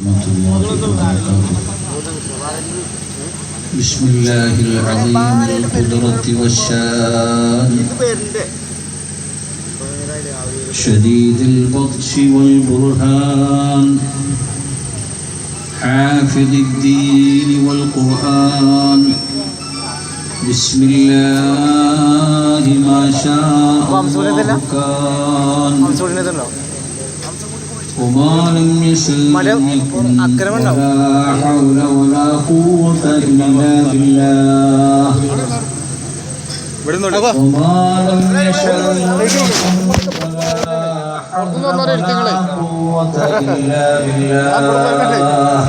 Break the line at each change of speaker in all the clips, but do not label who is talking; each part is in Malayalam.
ورحمة الله وبركاته. بسم الله العظيم القدرة والشان شديد البطش والبرهان حافظ الدين والقرآن بسم الله ما شاء الله كان وما لم يشأ لم يكن ولا حول ولا قوة إلا بالله وما لم يشأ لم يكن ولا حول ولا قوة إلا بالله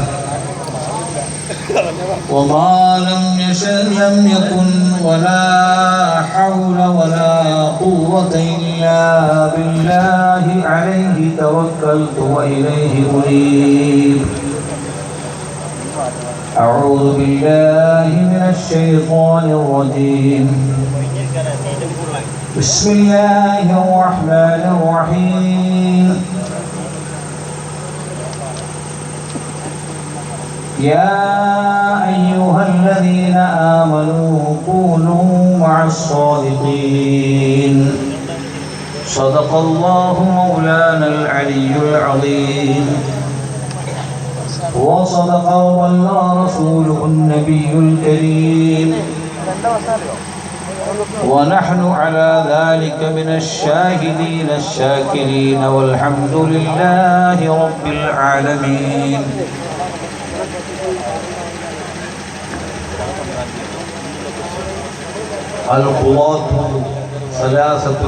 وما لم يشأ لم يكن ولا حول ولا قوة إلا بالله عليه توكلت وإليه أنيب أعوذ بالله من الشيطان الرجيم بسم الله الرحمن الرحيم يا أيها الذين آمنوا كونوا مع الصادقين صدق الله مولانا العلي العظيم وصدق وبلغ رسوله النبي الكريم ونحن على ذلك من الشاهدين الشاكرين والحمد لله رب العالمين. القضاة ثلاثة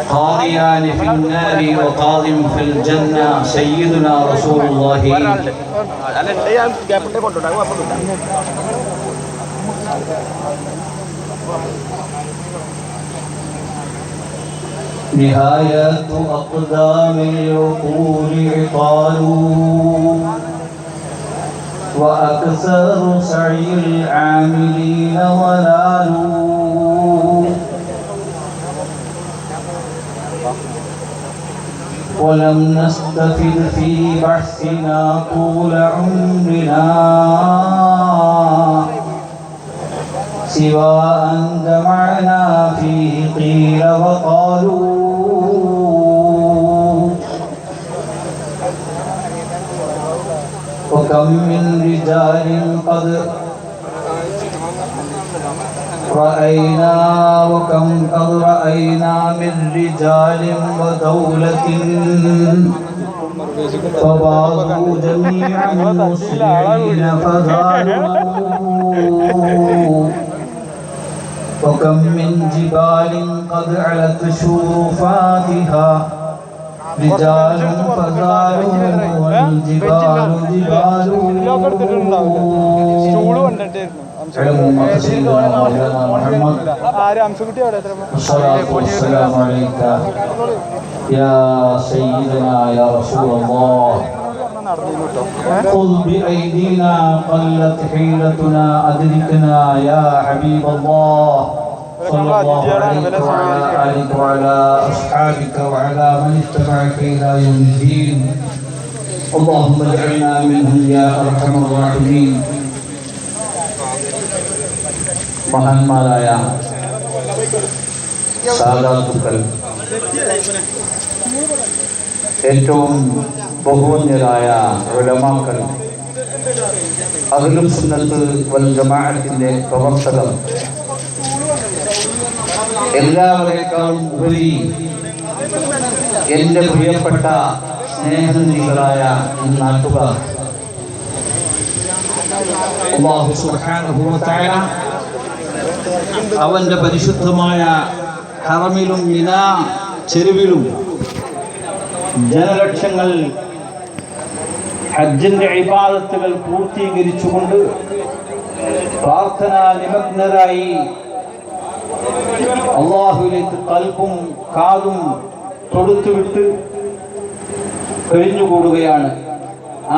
قاضيان في النار وقاض في الجنة سيدنا رسول الله نهاية أقدام العقول عطال وأكثر سعي العاملين ضلال ولم نستفد في بحثنا طول عمرنا سوى أن جمعنا فيه قيل وقالوا وكم من رجال قد رأينا وكم قد رأينا من رجال ودولة فباضوا جميعا مسرعين فزالوا وكم من جبال قد علت شرفاتها رجال فزالوا والجبال جبال محمد الصلاة والسلام عليك يا سيدنا يا رسول الله خذ بأيدينا قلت حيلتنا أدركنا يا حبيب الله صلى الله عليك وعلى آلك وعلى أصحابك وعلى من اتبعك إلى يوم الدين اللهم اجعلنا منهم يا أرحم الراحمين. മഹാന്മാരായ സാദാത്തുക്കൾ, ഏറ്റവും ബഹുമാന്യരായ ഉലമാക്കൾ, അഹ്ലുൽ സുന്നത്ത് വൽ ജമാഅത്തിന്റെ പ്രവർത്തകർ, എല്ലാവരേക്കാളും ഉപരി എൻ്റെ പ്രിയപ്പെട്ട സ്നേഹനിധികളായ നാട്ടുകാർ, അല്ലാഹു സുബ്ഹാനഹു വ തആല അവന്റെ പരിശുദ്ധമായ ഹറമിലും മിനാ ചെരുവിലും ജനലക്ഷങ്ങൾ ഹജ്ജിന്റെ ഇബാദത്തുകൾ പൂർത്തീകരിച്ചുകൊണ്ട് പ്രാർത്ഥനാ നിമഗ്നരായി അല്ലാഹുവിലേക്ക് കൽബും കാതും തൊടുത്തുവിട്ട് കഴിഞ്ഞുകൂടുകയാണ്.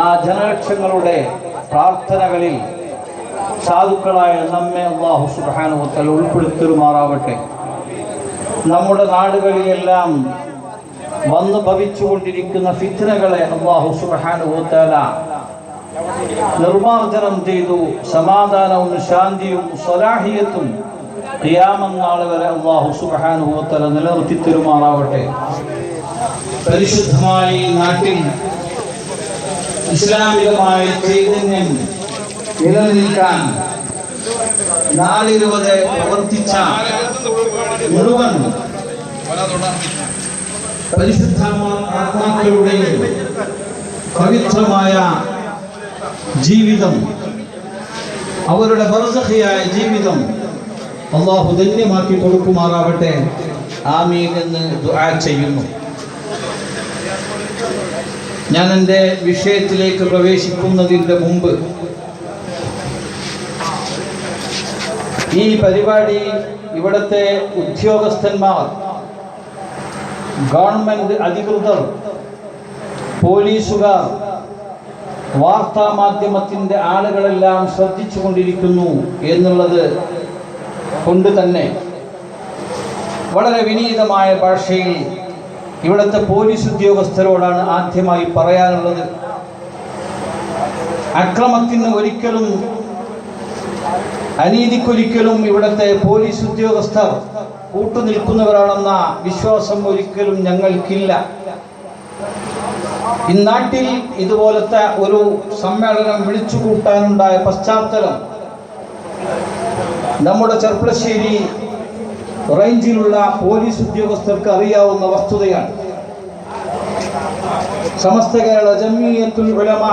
ആ ജനലക്ഷങ്ങളുടെ പ്രാർത്ഥനകളിൽ സാധുക്കളായ നമ്മെ അല്ലാഹു സുബ്ഹാനഹു വ തആല ഉൾപ്പെടുത്തുമാറാവട്ടെ. നമ്മുടെ നാടുകളിലെല്ലാം
വന്നു ഭവിച്ചുകൊണ്ടിരിക്കുന്ന ഫിത്നകളെ അല്ലാഹു സുബ്ഹാനഹു വ തആല നിർമാർജനം ചെയ്തു. സമാധാനവും ശാന്തിയും സ്വലാഹിയത്തും ഖിയാമത്ത് നാൾ വരെ അല്ലാഹു സുബ്ഹാനഹു വ തആല നിലനിർത്തി തരുമാറാവട്ടെ. പരിശുദ്ധമായ ഈ നാട്ടിൽ ഇസ്ലാമികമായ ചൈതന്യം നിലനിൽക്കാൻ നാളിരുവരെ പ്രവർത്തിച്ച മുഴുവൻ പരിശുദ്ധ ആത്മാക്കളുടെയും പവിത്രമായ ജീവിതം, അവരുടെ ബർസഖിയായ ജീവിതം അല്ലാഹു ധന്യമാക്കി കൊടുക്കുമാറാവട്ടെ. ആമീൻ എന്ന് ദുആ ചെയ്യുന്നു. ഞാൻ എൻ്റെ വിഷയത്തിലേക്ക് പ്രവേശിക്കുന്നതിൻ്റെ മുമ്പ് ഈ പരിപാടി ഇവിടുത്തെ ഉദ്യോഗസ്ഥന്മാർ, ഗവൺമെന്റ് അധികൃതർ, പോലീസുകാർ, വാർത്താ മാധ്യമത്തിൻ്റെ ആളുകളെല്ലാം ശ്രദ്ധിച്ചു കൊണ്ടിരിക്കുന്നു എന്നുള്ളത് കൊണ്ട് തന്നെ വളരെ വിനീതമായ ഭാഷയിൽ ഇവിടുത്തെ പോലീസ് ഉദ്യോഗസ്ഥരോടാണ് ആദ്യമായി പറയാനുള്ളത്. അക്രമത്തിന് ഒരിക്കലും, അനീതിക്കൊരിക്കലും ഇവിടുത്തെ പോലീസ് ഉദ്യോഗസ്ഥർ കൂട്ടുനിൽക്കുന്നവരാണെന്ന വിശ്വാസം ഒരിക്കലും ഞങ്ങൾക്കില്ല. ഈ നാട്ടിൽ ഇതുപോലത്തെ ഒരു സമ്മേളനം വിളിച്ചു കൂട്ടാനുണ്ടായ പശ്ചാത്തലം നമ്മുടെ ചെർപ്പളശ്ശേരി റേഞ്ചിലുള്ള പോലീസ് ഉദ്യോഗസ്ഥർക്ക് അറിയാവുന്ന വസ്തുതയാണ്. സമസ്ത കേരള ജംഇയ്യത്തുൽ ഉലമ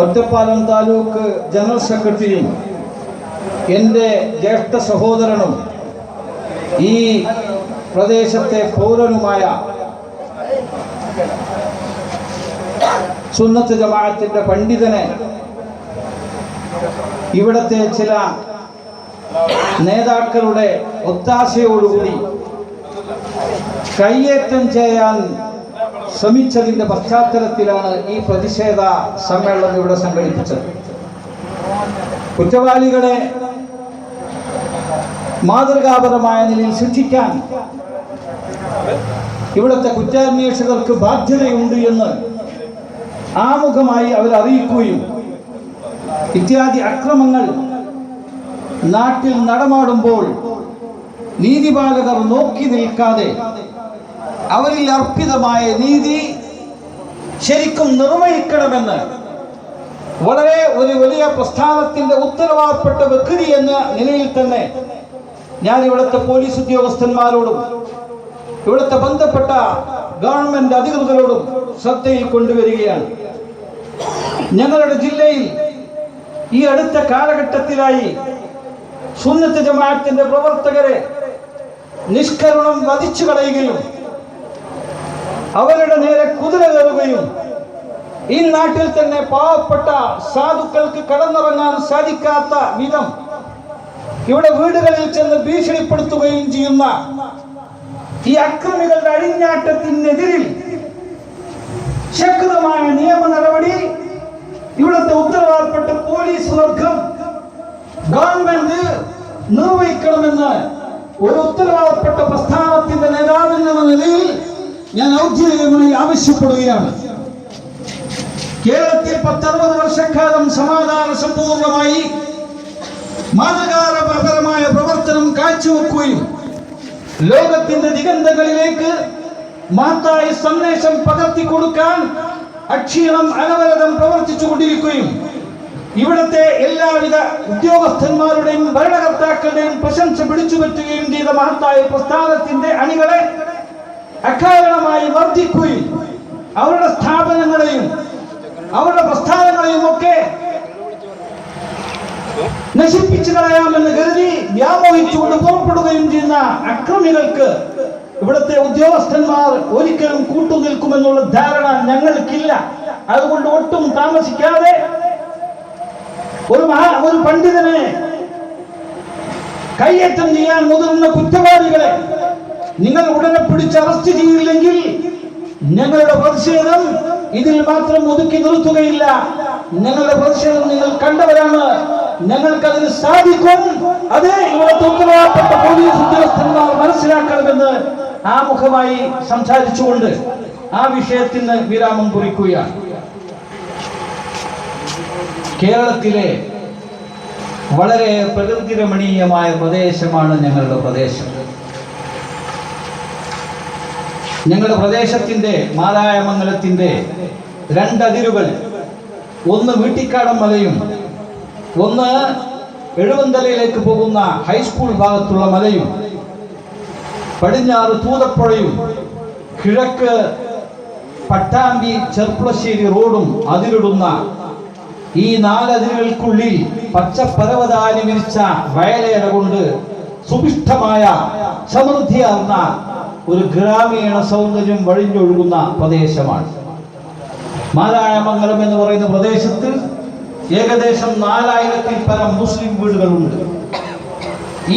ഒറ്റപ്പാലം താലൂക്ക് ജനറൽ സെക്രട്ടറിയും എൻ്റെ ജ്യേഷ്ഠ സഹോദരനും ഈ പ്രദേശത്തെ പൗരനുമായ സുന്നത്ത് ജമാഅത്തിന്റെ പണ്ഡിതനെ ഇവിടത്തെ ചില നേതാക്കളുടെ ഒത്താശയോടുകൂടി കയ്യേറ്റം ചെയ്യാൻ ശ്രമിച്ചതിന്റെ പശ്ചാത്തലത്തിലാണ് ഈ പ്രതിഷേധ സമ്മേളനം ഇവിടെ സംഘടിപ്പിച്ചത്. കുറ്റവാളികളെ മാതൃകാപരമായ നിലയിൽ ശിക്ഷിക്കാൻ ഇവിടുത്തെ കുറ്റാന്വേഷകർക്ക് ബാധ്യതയുണ്ട് എന്ന് ആമുഖമായി അവർ അറിയിക്കുകയും ഇത്യാദി അക്രമങ്ങൾ നാട്ടിൽ നടമാടുമ്പോൾ നീതിപാലകർ നോക്കി നിൽക്കാതെ അവരിൽ അർപ്പിതമായ നീതി ശരിക്കും നിർവഹിക്കണമെന്ന് വളരെ ഒരു വലിയ പ്രസ്ഥാനത്തിന്റെ ഉത്തരവാദപ്പെട്ട വ്യക്തി എന്ന നിലയിൽ തന്നെ ഞാൻ ഇവിടുത്തെ പോലീസ് ഉദ്യോഗസ്ഥന്മാരോടും ഇവിടുത്തെ ബന്ധപ്പെട്ട ഗവൺമെന്റ് അധികൃതരോടും ശ്രദ്ധയിൽ കൊണ്ടുവരികയാണ്. ഞങ്ങളുടെ ജില്ലയിൽ ഈ അടുത്ത കാലഘട്ടത്തിലായി സുന്നത്ത് ജമാഅത്തിന്റെ പ്രവർത്തകരെ നിഷ്കരുണം വധിച്ചു കളയുകയും അവരുടെ നേരെ കുതിര കയറുകയും ഈ നാട്ടിൽ തന്നെ പാവപ്പെട്ട സാധുക്കൾക്ക് കടന്നിറങ്ങാൻ സാധിക്കാത്ത വിധം ഇവിടെ വീടുകളിൽ ചെന്ന് ഭീഷണിപ്പെടുത്തുകയും ചെയ്യുന്ന ഈ അക്രമികളുടെ അഴിഞ്ഞാട്ടത്തിനെതിരിൽ ശക്തമായ നിയമ നടപടി ഇവിടുത്തെ ഉത്തരവാദപ്പെട്ട പോലീസ് വർഗം ഗവൺമെന്റ് നിർവഹിക്കണമെന്ന് ഒരു ഉത്തരവാദപ്പെട്ട പ്രസ്ഥാനത്തിന്റെ നേതാവെന്ന നിലയിൽ ഞാൻ ഔദ്യോഗികമായി ആവശ്യപ്പെടുകയാണ്. കേരളത്തിൽ 10-60 വർഷക്കാലം സമാധാന സമ്പൂർണമായി മാതൃകാപരമായ പ്രവർത്തനം കാഴ്ചവെക്കുകയും ലോകത്തിന്റെ ദിഗന്ധങ്ങളിലേക്ക് മഹത്തായ സന്ദേശം പകർത്തി കൊടുക്കാൻ അക്ഷീണം അനവരതം പ്രവർത്തിച്ചു കൊണ്ടിരിക്കുകയും ഇവിടുത്തെ എല്ലാവിധ ഉദ്യോഗസ്ഥന്മാരുടെയും ഭരണകർത്താക്കളുടെയും പ്രശംസ പിടിച്ചു പറ്റുകയും ചെയ്ത മഹത്തായ പ്രസ്ഥാനത്തിന്റെ അണികളെ അകാരണമായി വർദ്ധിക്കുകയും അവരുടെ സ്ഥാപനങ്ങളെയും അവരുടെ പ്രസ്ഥാനങ്ങളെയും ഒക്കെ നശിപ്പിച്ചു കളയാമെന്ന് കരുതി വ്യാമോഹിച്ചുകൊണ്ട് പുറപ്പെടുകയും ചെയ്യുന്ന അക്രമികൾക്ക് ഇവിടുത്തെ ഉദ്യോഗസ്ഥന്മാർ ഒരിക്കലും കൂട്ടുനിൽക്കുമെന്നുള്ള ധാരണ ഞങ്ങൾക്കില്ല. അതുകൊണ്ട് ഒട്ടും താമസിക്കാതെ ഒരു പണ്ഡിതനെ കയ്യേറ്റം ചെയ്യാൻ മുതിർന്ന കുറ്റവാളികളെ നിങ്ങൾ ഉടനെ പിടിച്ച് അറസ്റ്റ് ചെയ്യില്ലെങ്കിൽ ഞങ്ങളുടെ പ്രതിഷേധം ഇതിൽ മാത്രം ഒതുക്കി നിർത്തുകയില്ല. ഞങ്ങളുടെ പ്രതിഷേധം നിങ്ങൾ കണ്ടവരാണ്, ഞങ്ങൾക്കതിന് സാധിക്കും. അതേ ഇവിടുത്തെ ഉത്തരവാദപ്പെട്ട പോലീസ് ഉദ്യോഗസ്ഥന്മാർ മനസ്സിലാക്കണമെന്ന് ആമുഖമായി സംസാരിച്ചുകൊണ്ട് ആ വിഷയത്തിന് വിരാമം കുറിക്കുകയാണ്. കേരളത്തിലെ വളരെ പ്രകൃതി രമണീയമായ പ്രദേശമാണ് ഞങ്ങളുടെ പ്രദേശം. ഞങ്ങളുടെ പ്രദേശത്തിൻ്റെ മാരായമംഗലത്തിൻ്റെ രണ്ടതിരുകൾ, ഒന്ന് വീട്ടിക്കാടൻ മലയും ഒന്ന് എഴുവന്തലയിലേക്ക് പോകുന്ന ഹൈസ്കൂൾ ഭാഗത്തുള്ള മലയും, പടിഞ്ഞാറ് തൂതപ്പുഴയും കിഴക്ക് പട്ടാമ്പി ചെർപ്പുളശ്ശേരി റോഡും അതിരിടുന്ന ഈ നാലതിരുകൾക്കുള്ളിൽ പച്ചപ്പരവതാനി വിരിച്ച വയലേല കൊണ്ട് സുഭിഷ്ടമായ സമൃദ്ധിയാർന്ന ഒരു ഗ്രാമീണ സൗന്ദര്യം വഴിഞ്ഞൊഴുകുന്ന പ്രദേശമാണ് മാരായമംഗലം എന്ന് പറയുന്ന പ്രദേശത്ത്. ഏകദേശം 4000-ൽ പരം മുസ്ലിം വീടുകളുണ്ട്.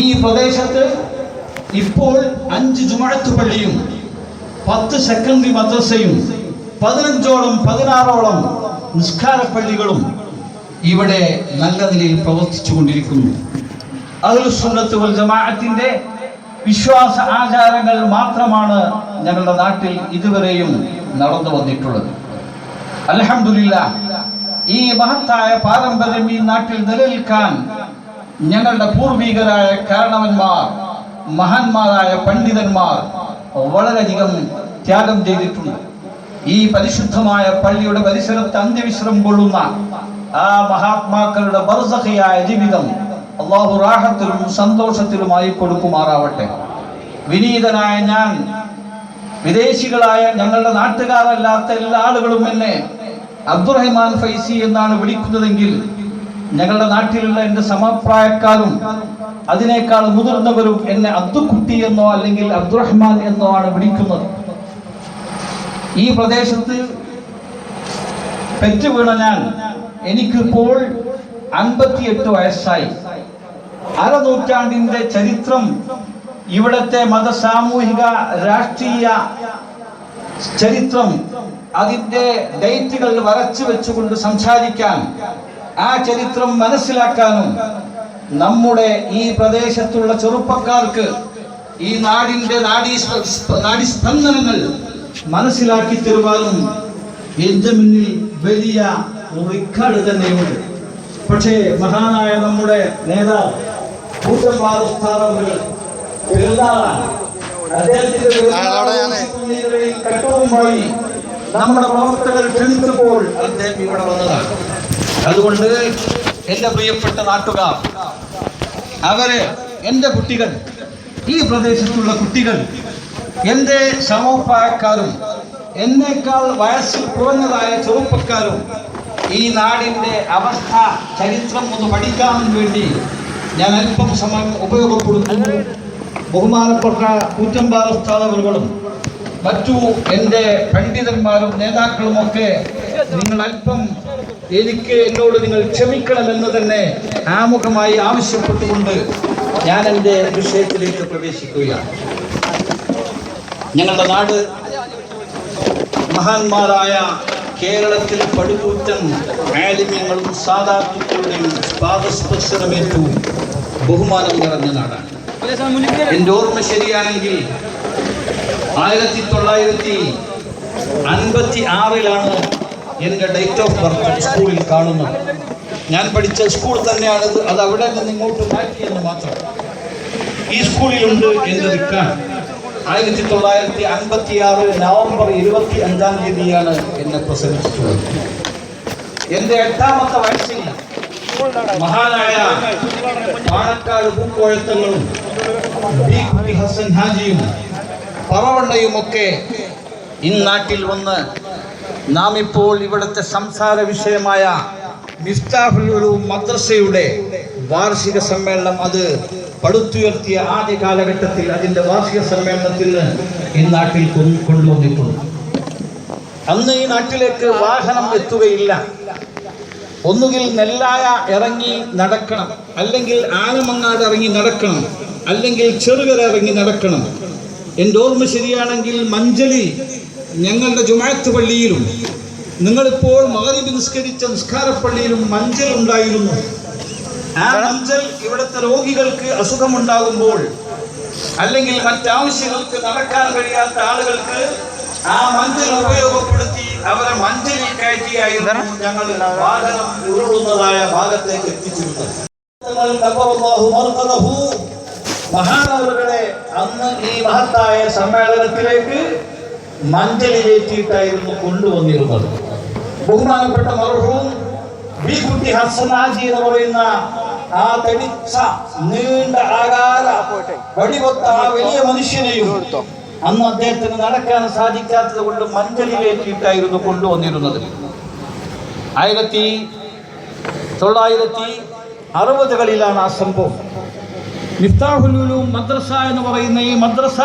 ഈ പ്രദേശത്ത് ഇപ്പോൾ 5 ജുമുഅത്ത് പള്ളിയും 10 സെക്കൻഡറി മദ്രസയും 16ഓളം നിസ്കാര പള്ളികളും ഇവിടെ നല്ല നിലയിൽ പ്രവർത്തിച്ചു കൊണ്ടിരിക്കുന്നു. അഹ്ലുസ് സുന്നത്ത് വൽ ജമാഅത്തിന്റെ വിശ്വാസ ആചാരങ്ങൾ മാത്രമാണ് ഞങ്ങളുടെ നാട്ടിൽ ഇതുവരെയും നടന്നു വന്നിട്ടുള്ളത്. അൽഹംദുലില്ലാഹ്, ഈ മഹത്തായ പാരമ്പര്യം ഈ നാട്ടിൽ നിലനിൽക്കാൻ ഞങ്ങളുടെ പൂർവികരായ കാരണവന്മാർ, മഹാന്മാരായ പണ്ഡിതന്മാർ വളരെയധികം ത്യാഗം ചെയ്തിട്ടുണ്ട്. ഈ പരിശുദ്ധമായ പള്ളിയുടെ പരിസരത്ത് അന്ത്യവിശ്രമം കൊള്ളുന്ന ആ മഹാത്മാക്കളുടെ ബർസഖിയായ ജീവിതം അല്ലാഹു റാഹത്തിലും സന്തോഷത്തിലുമായി കൊടുക്കുമാറാവട്ടെ. വിനീതനായ ഞാൻ, വിദേശികളായ ഞങ്ങളുടെ നാട്ടുകാരല്ലാത്ത എല്ലാ ആളുകളും എന്നെ അബ്ദുറഹിമാൻ ഫൈസി എന്നാണ് വിളിക്കുന്നതെങ്കിൽ, ഞങ്ങളുടെ നാട്ടിലുള്ള എൻ്റെ സമപ്രായക്കാരും അതിനേക്കാൾ മുതിർന്നവരും എന്നെ അബ്ദുക്കുട്ടി എന്നോ അല്ലെങ്കിൽ അബ്ദുറഹ്മാൻ എന്നോ ആണ് വിളിക്കുന്നത്. ഈ പ്രദേശത്ത് പെറ്റുവീണ ഞാൻ, എനിക്കിപ്പോൾ 58 വയസ്സായി. അരനൂറ്റാണ്ടിന്റെ ചരിത്രം, ഇവിടത്തെ മത സാമൂഹിക രാഷ്ട്രീയ ചരിത്രം, അതിന്റെ ഡേറ്റുകൾ വരച്ചു വെച്ചുകൊണ്ട് സംസാരിക്കാൻ, ആ ചരിത്രം മനസ്സിലാക്കാനും നമ്മുടെ ഈ പ്രദേശത്തുള്ള ചെറുപ്പക്കാർക്ക് ഈ നാടിന്റെ നാഡീസ്പന്ദനങ്ങൾ മനസ്സിലാക്കി തരുവാനും എന്റെ മുന്നിൽ വലിയ റിക്കാർഡ് തന്നെയുണ്ട്. പക്ഷേ മഹാനായ നമ്മുടെ നേതാവ് കട്ടവുമായി നമ്മുടെ പ്രവർത്തകർ ക്ഷണിച്ചപ്പോൾ അദ്ദേഹം ഇവിടെ വന്നതാണ്. അതുകൊണ്ട് എന്റെ പ്രിയപ്പെട്ട നാട്ടുകാർ, അവര്, എന്റെ കുട്ടികൾ, ഈ പ്രദേശത്തുള്ള കുട്ടികൾ, എന്റെ സമപ്രായക്കാരും എന്നേക്കാൾ വയസ്സിൽ കുറഞ്ഞതായ ചെറുപ്പക്കാരും ഈ നാടിന്റെ അവസ്ഥ, ചരിത്രം ഒന്ന് പഠിക്കാൻ വേണ്ടി ഞാൻ അല്പം സമയം ഉപയോഗപ്പെടുത്തുന്നു. ബഹുമാനപ്പെട്ട കൂറ്റമ്പാറ സ്ഥാപകരും മറ്റു എൻ്റെ പണ്ഡിതന്മാരും നേതാക്കളുമൊക്കെ നിങ്ങൾ അല്പം എന്നോട് നിങ്ങൾ ക്ഷമിക്കണമെന്ന് തന്നെ ആമുഖമായി ആവശ്യപ്പെട്ടുകൊണ്ട് ഞാൻ എൻ്റെ വിഷയത്തിലേക്ക് പ്രവേശിക്കുകയാണ്. ഞങ്ങളുടെ നാട് മഹാന്മാരായ കേരളത്തിൽ പടുകൂറ്റൻ ആലിമ്യങ്ങളും സാധാത്തുക്കളുടെയും പാദസ്പർശനമേറ്റു ബഹുമാനം നിറഞ്ഞ നാടാണ്. എൻ്റെ ഓർമ്മ ശരിയാണെങ്കിൽ 1956-ലാണ് എൻ്റെ ഡേറ്റ് ഓഫ് ബർത്ത് സ്കൂളിൽ കാണുന്നത്. ഞാൻ പഠിച്ച സ്കൂൾ തന്നെയാണ് അത് അവിടെ നിന്ന് ഇങ്ങോട്ട് മാറ്റിയെന്ന് മാത്രം. ഈ സ്കൂളിലുണ്ട് എൻ്റെ റിക്കാർഡ്. 1956 നവംബർ 25-ാം തീയതിയാണ് എന്നെ പ്രസവിച്ചിട്ടുള്ളത്. എൻ്റെ 8ാമത്തെ വയസ്സിൽ മഹാനായ പാണക്കാട് പൂക്കോഴത്തങ്ങളും ബി ഹസൻ ഹാജിയും പറവണ്ണയുമൊക്കെ ഇന്നാട്ടിൽ വന്ന് നാം ഇപ്പോൾ ഇവിടുത്തെ സംസാര വിഷയമായ മിഫ്താഹുൽ ഉലൂം മദ്രസയുടെ വാർഷിക സമ്മേളനം, അത് പടുത്തുയർത്തിയ ആദ്യ കാലഘട്ടത്തിൽ അതിൻ്റെ വാർഷിക സമ്മേളനത്തിന് ഈ നാട്ടിൽ കൊണ്ടുവന്നിട്ടുണ്ട്. അന്ന് ഈ നാട്ടിലേക്ക് വാഹനം എത്തുകയില്ല. ഒന്നുകിൽ നെല്ലായ ഇറങ്ങി നടക്കണം, അല്ലെങ്കിൽ ആനമങ്ങാട് ഇറങ്ങി നടക്കണം, അല്ലെങ്കിൽ ചെറുകര ഇറങ്ങി നടക്കണം. എൻ്റെ ഓർമ്മ ശരിയാണെങ്കിൽ മഞ്ചലി ഞങ്ങളുടെ ജുമാഅത്ത് പള്ളിയിലും നിങ്ങളിപ്പോൾ മഗ്‌രിബ് നിസ്കരിച്ച നിസ്കാരപ്പള്ളിയിലും മഞ്ചൽ ഉണ്ടായിരുന്നു. ആ മഞ്ചൽ ഇവിടുത്തെ രോഗികൾക്ക് അസുഖമുണ്ടാകുമ്പോൾ അല്ലെങ്കിൽ മറ്റാവശ്യങ്ങൾക്ക് നടക്കാൻ കഴിയാത്ത ആളുകൾക്ക് ആ മഞ്ചൽ ഉപയോഗപ്പെടുത്തി അവരെ മഞ്ചലിൽ കയറ്റിയായിരുന്നു ഞങ്ങൾ വാഹനം ഉരുളുന്നതായ ഭാഗത്തേക്ക് എത്തിച്ചിരുന്നത്. മഹാനവറുകളെ അന്ന് ഈ മഹത്തായ സമ്മേളനത്തിലേക്ക് മഞ്ചലിലേറ്റിയിട്ടായിരുന്നു കൊണ്ടുവന്നിരുന്നത്. ബഹുമാനപ്പെട്ട മർഹൂം ബി കുട്ടി ഹസൻ ഹാജി എന്ന് പറയുന്ന ആ തടിച്ച നീണ്ട ആകാര വടിവത്ത ആ വലിയ മനുഷ്യനെയും അന്ന് അദ്ദേഹത്തിന് നടക്കാൻ സാധിക്കാത്തത് കൊണ്ട് മഞ്ചലിലേറ്റിയിട്ടായിരുന്നു കൊണ്ടുവന്നിരുന്നത്. 1960കളിലാണ് ആ സംഭവം. മിഫ്താഹുൽ ഉലൂം മദ്രസ എന്ന് പറയുന്ന ഈ മദ്രസ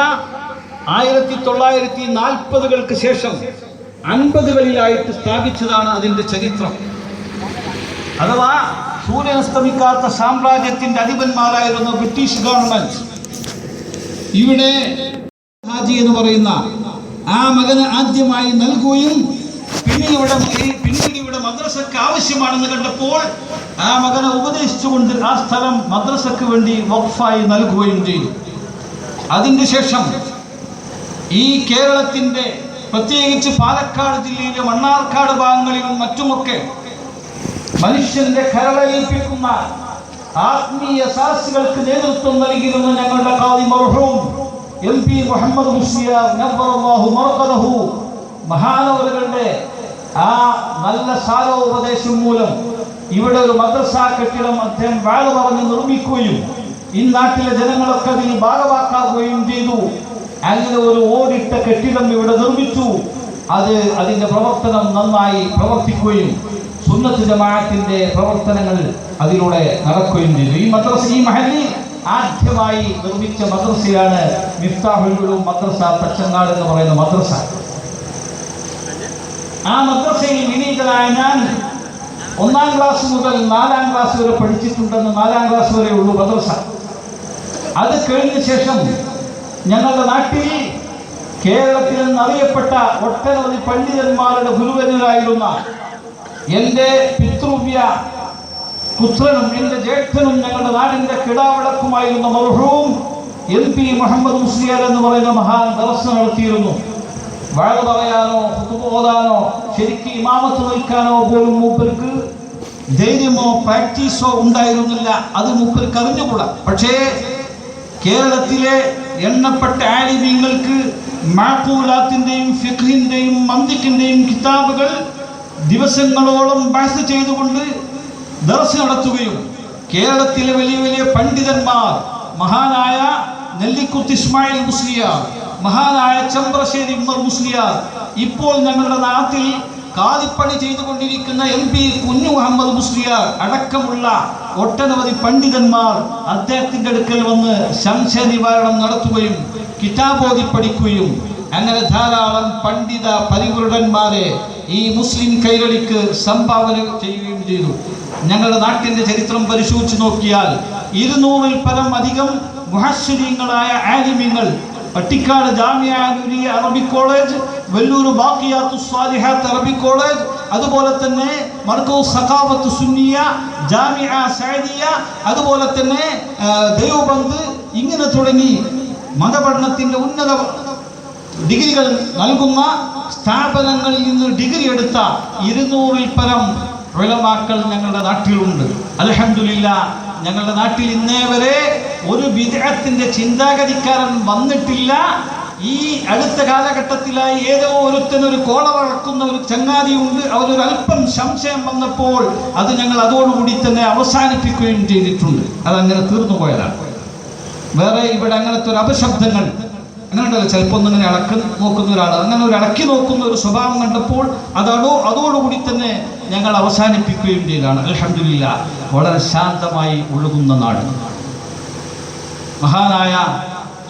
1940കൾക്ക് ശേഷം 50കളിലായിട്ട് സ്ഥാപിച്ചതാണ് അതിൻ്റെ ചരിത്രം. അഥവാ സൂര്യനസ്തമിക്കാത്ത സാമ്രാജ്യത്തിന്റെ അധിപന്മാരായിരുന്ന ബ്രിട്ടീഷ് ഗവൺമെന്റ് ഇവിടെ ഹാജി എന്ന് പറയുന്ന ആ മകന് ആദ്യമായി നൽകുകയും പിന്നീട് ഇവിടെ മദ്രസക്ക് ആവശ്യമാണെന്ന് കണ്ടപ്പോൾ ആ മകനെ ഉപദേശിച്ചുകൊണ്ട് ആ സ്ഥലം മദ്രസക്ക് വേണ്ടി വഖഫായി നൽകുകയും ചെയ്തു. അതിന് ശേഷം ഈ കേരളത്തിന്റെ പ്രത്യേകിച്ച് പാലക്കാട് ജില്ലയിലെ മണ്ണാർക്കാട് ഭാഗങ്ങളിലും മറ്റുമൊക്കെ മനുഷ്യന്റെ കരളേൽപ്പിക്കുന്ന ആത്മീയ സാഹസികൾക്ക് നേതൃത്വം നൽകിയിരുന്ന ഞങ്ങളുടെ ഖാദി മർഹൂം MP മുഹമ്മദ് മുസ്ലിയാർ നവ്വറല്ലാഹു മർഖദഹു മഹാനവറുകളുടെ ആ നല്ല സാരോപദേശം മൂലം ഇവിടെ ഒരു മദ്രസ കെട്ടിടം അദ്ദേഹം വാഴ പറഞ്ഞ് നിർമ്മിക്കുകയും ഈ നാട്ടിലെ ജനങ്ങളൊക്കെ അതിൽ ഭാഗവാക്കാവുകയും ചെയ്തു. അങ്ങനെ ഒരു ഓടിട്ട കെട്ടിടം ഇവിടെ നിർമ്മിച്ചു. അതിന്റെ പ്രവർത്തനം നന്നായി പ്രവർത്തിക്കുകയും സുന്നത്ത് ജമാഅത്തിന്റെ പ്രവർത്തനങ്ങൾ അതിലൂടെ നടക്കുകയും ചെയ്തു. ഈ മദ്രസ ഈ മഹല്ലിൽ ആദ്യമായി നിർമ്മിച്ച മദ്രസയാണ് മിഫ്താഹുൽ ഉലൂം മദ്രസ തച്ചങ്ങാട് എന്ന് പറയുന്ന മദ്രസ. ആ മദ്രസയിൽ വിനീതനായ ഞാൻ 1ാം ക്ലാസ് മുതൽ 4ാം ക്ലാസ് വരെ പഠിച്ചിട്ടുണ്ടെന്ന്. 4ാം ക്ലാസ് വരെ ഉള്ളൂ മദ്രസ. അത് കഴിഞ്ഞ ശേഷം ഞങ്ങളുടെ നാട്ടിൽ കേരളത്തിൽ നിന്നറിയപ്പെട്ട ഒട്ടനവധി പണ്ഡിതന്മാരുടെ ഗുരുവര്യരായിരുന്ന എൻ്റെ പിതൃവ്യ പുത്രനും എൻ്റെ ജ്യേഷ്ഠനും ഞങ്ങളുടെ നാടിൻ്റെ കിടാവിളക്കുമായിരുന്ന മർഹൂം MP മുഹമ്മദ് മുസ്ലിയാർ എന്ന് പറയുന്ന മഹാൻ ദർസ് നടത്തിയിരുന്നു. വാഴ പറയാനോ ഖുതുബ ഓതാനോ ശരിക്ക് ഇമാമത്ത് നിൽക്കാനോ പോലും മൂപ്പർക്ക് ധൈര്യമോ പ്രാക്ടീസോ ഉണ്ടായിരുന്നില്ല. അത് മൂപ്പർക്ക് അറിഞ്ഞുകൂടാ. പക്ഷേ കേരളത്തിലെ എണ്ണപ്പെട്ട ആലിമീങ്ങൾക്ക് മഅഖൂലാത്തിൻ്റെയും ഫിഖ്ഹിൻ്റെയും മന്തിഖിൻ്റെയും കിതാബുകൾ ദിവസങ്ങളോളം ബഹ്സ് ചെയ്തുകൊണ്ട് ദർസ് നടത്തുകയും കേരളത്തിലെ വലിയ വലിയ പണ്ഡിതന്മാർ മഹാനായ നെല്ലിക്കുത്ത് ഇസ്മായിൽ മുസ്ലിയാർ, മഹാനായ ചെമ്പ്രശ്ശേരി ഉമർ മുസ്ലിയാർ, ഇപ്പോൾ ഞങ്ങളുടെ നാട്ടിൽ കാലിപ്പണി ചെയ്തുകൊണ്ടിരിക്കുന്ന MP കുഞ്ഞു മുഹമ്മദ് മുസ്ലിയാർ അടക്കമുള്ള ഒട്ടനവധി പണ്ഡിതന്മാർ അദ്ദേഹത്തിൻ്റെ അടുക്കൽ വന്ന് സംശയ നിവാരണം നടത്തുകയും കിതാബോധി പഠിക്കുകയും അങ്ങനെ ധാരാളം പണ്ഡിത പരിവൃഢന്മാരെ ഈ മുസ്ലിം കൈരളിക്ക് സംഭാവന ചെയ്യുകയും ചെയ്തു. ഞങ്ങളുടെ നാട്ടിൻ്റെ ചരിത്രം പരിശോധിച്ച് നോക്കിയാൽ 200-ൽ പരം അധികം മുഹസ്സിരീങ്ങളായ ആലിമീങ്ങൾ Pattikkad Jamia Nooriya Arabic college, Vellore Baqiyathus Salihath Arabic college, അതുപോലെ തന്നെ മർകസ് സഖാവത്ത് സുന്നിയ, ജാമിഅ സഅദിയ, അതുപോലെ തന്നെ ദേവബന്ദ്, ഇങ്ങനെ തുടങ്ങി മതപഠനത്തിൻ്റെ ഉന്നത ഡിഗ്രികൾ നൽകുന്ന സ്ഥാപനങ്ങളിൽ നിന്ന് ഡിഗ്രി എടുത്ത 200-ൽ പരം ഉലമാക്കൾ ഞങ്ങളുടെ നാട്ടിലുണ്ട്. അൽഹംദുലില്ലാഹ് ഞങ്ങളുടെ നാട്ടിൽ ഇന്നേ വരെ ഒരു ബിദ്അത്തിന്റെ ചിന്താഗതിക്കാരൻ വന്നിട്ടില്ല. ഈ അടുത്ത കാലഘട്ടത്തിലായി ഏതോ ഒരുത്തനൊരു കോള വളർക്കുന്ന ഒരു ചങ്ങാതിയുണ്ട്. അവരൊരു അല്പം സംശയം വന്നപ്പോൾ അത് ഞങ്ങൾ അതോടുകൂടി തന്നെ അവസാനിപ്പിക്കുകയും ചെയ്തിട്ടുണ്ട്. അതങ്ങനെ തീർന്നു പോയതാണ്. വേറെ ഇവിടെ അങ്ങനത്തെ ഒരു അപശബ്ദങ്ങൾ അങ്ങനെ ഉണ്ടല്ലോ. ചിലപ്പോൾ ഒന്നിങ്ങനെ ഇളക്കി നോക്കുന്ന ഒരാൾ, അങ്ങനെ ഒരു ഇളക്കി നോക്കുന്ന ഒരു സ്വഭാവം കണ്ടപ്പോൾ അതോടുകൂടി തന്നെ ഞങ്ങൾ അവസാനിപ്പിക്കുകയും ചെയ്തതാണ്. അൽഹംദുലില്ലാഹ് വളരെ ശാന്തമായി ഒഴുകുന്ന നാട്. മഹാനായ